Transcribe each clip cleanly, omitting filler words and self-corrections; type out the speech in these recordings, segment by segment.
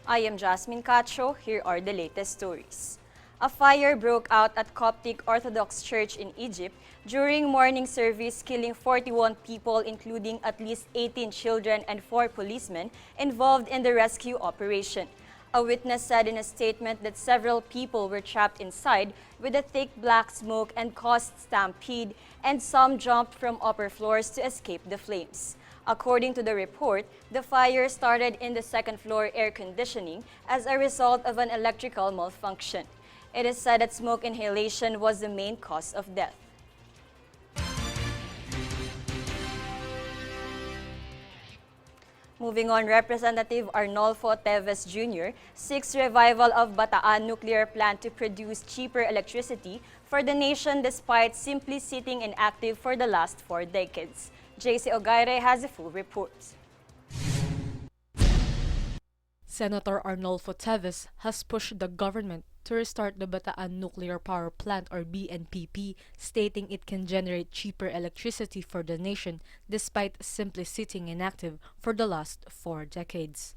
I am Jasmine Cacho. Here are the latest stories. A fire broke out at Coptic Orthodox Church in Egypt during morning service, killing 41 people, including at least 18 children and 4 policemen involved in the rescue operation. A witness said in a statement that several people were trapped inside with a thick black smoke and caused stampede, and some jumped from upper floors to escape the flames. According to the report, the fire started in the second-floor air conditioning as a result of an electrical malfunction. It is said that smoke inhalation was the main cause of death. Moving on, Representative Arnolfo Teves Jr. seeks revival of Bataan nuclear plant to produce cheaper electricity for the nation despite simply sitting inactive for the last 4 decades. JC Ogaire has a full report. Senator Arnolfo Teves has pushed the government to restart the Bataan Nuclear Power Plant or BNPP, stating it can generate cheaper electricity for the nation despite simply sitting inactive for the last 4 decades.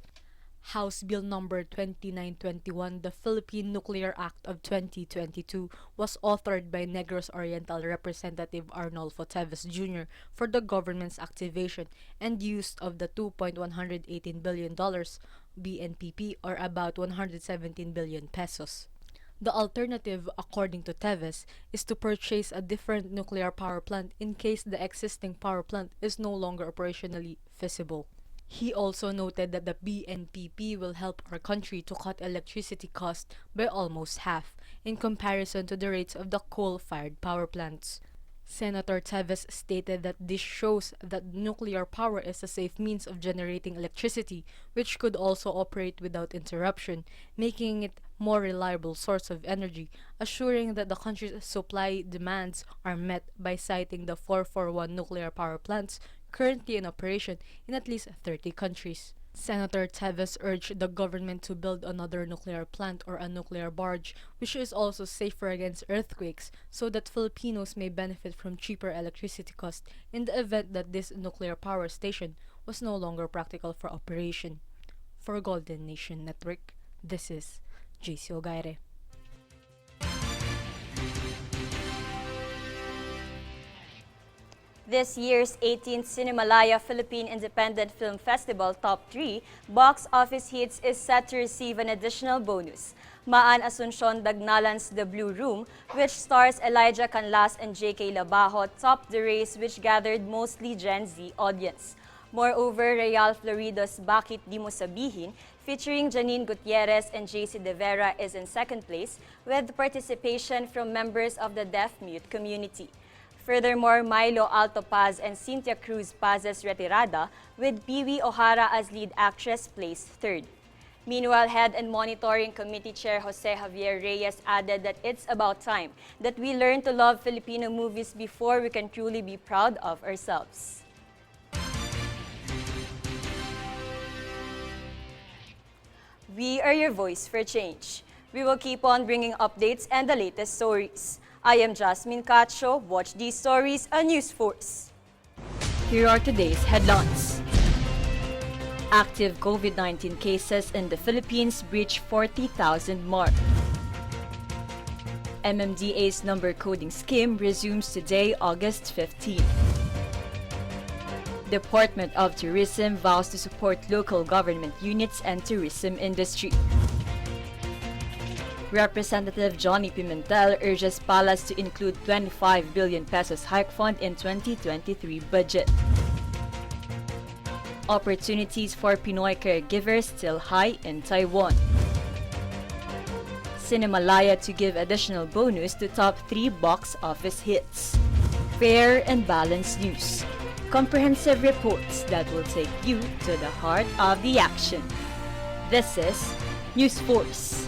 House Bill number 2921, the Philippine Nuclear Act of 2022, was authored by Negros Oriental Representative Arnolfo Teves Jr. for the government's activation and use of the $2.118 billion BNPP, or about 117 billion pesos. The alternative, according to Teves, is to purchase a different nuclear power plant in case the existing power plant is no longer operationally feasible. He also noted that the BNPP will help our country to cut electricity costs by almost half in comparison to the rates of the coal-fired power plants. Senator Teves stated that this shows that nuclear power is a safe means of generating electricity, which could also operate without interruption, making it more reliable source of energy, assuring that the country's supply demands are met by citing the 441 nuclear power plants currently in operation in at least 30 countries. Senator Teves urged the government to build another nuclear plant or a nuclear barge, which is also safer against earthquakes, so that Filipinos may benefit from cheaper electricity costs in the event that this nuclear power station was no longer practical for operation. For Golden Nation Network, this is JC Ogaire. This year's 18th Cinemalaya Philippine Independent Film Festival Top 3 box office hits is set to receive an additional bonus. Maan Asuncion Dagnalan's The Blue Room, which stars Elijah Canlas and J.K. Labajo, topped the race, which gathered mostly Gen Z audience. Moreover, Real Florido's Bakit Di Mo Sabihin, featuring Janine Gutierrez and JC De Vera, is in second place, with participation from members of the deaf-mute community. Furthermore, Milo Alto Paz and Cynthia Cruz Paz's Retirada, with Piwi O'Hara as lead actress, placed third. Meanwhile, Head and Monitoring Committee Chair Jose Javier Reyes added that it's about time that we learn to love Filipino movies before we can truly be proud of ourselves. We are your voice for change. We will keep on bringing updates and the latest stories. I am Jasmine Cacho. Watch these stories on News Force. Here are today's headlines. Active COVID-19 cases in the Philippines breach 40,000 mark. MMDA's number coding scheme resumes today, August 15. Department of Tourism vows to support local government units and tourism industry. Representative Johnny Pimentel urges Palas to include 25 billion pesos hike fund in 2023 budget. Opportunities for Pinoy caregivers still high in Taiwan. Cinemalaya to give additional bonus to top 3 box office hits. Fair and balanced news. Comprehensive reports that will take you to the heart of the action. This is News Force.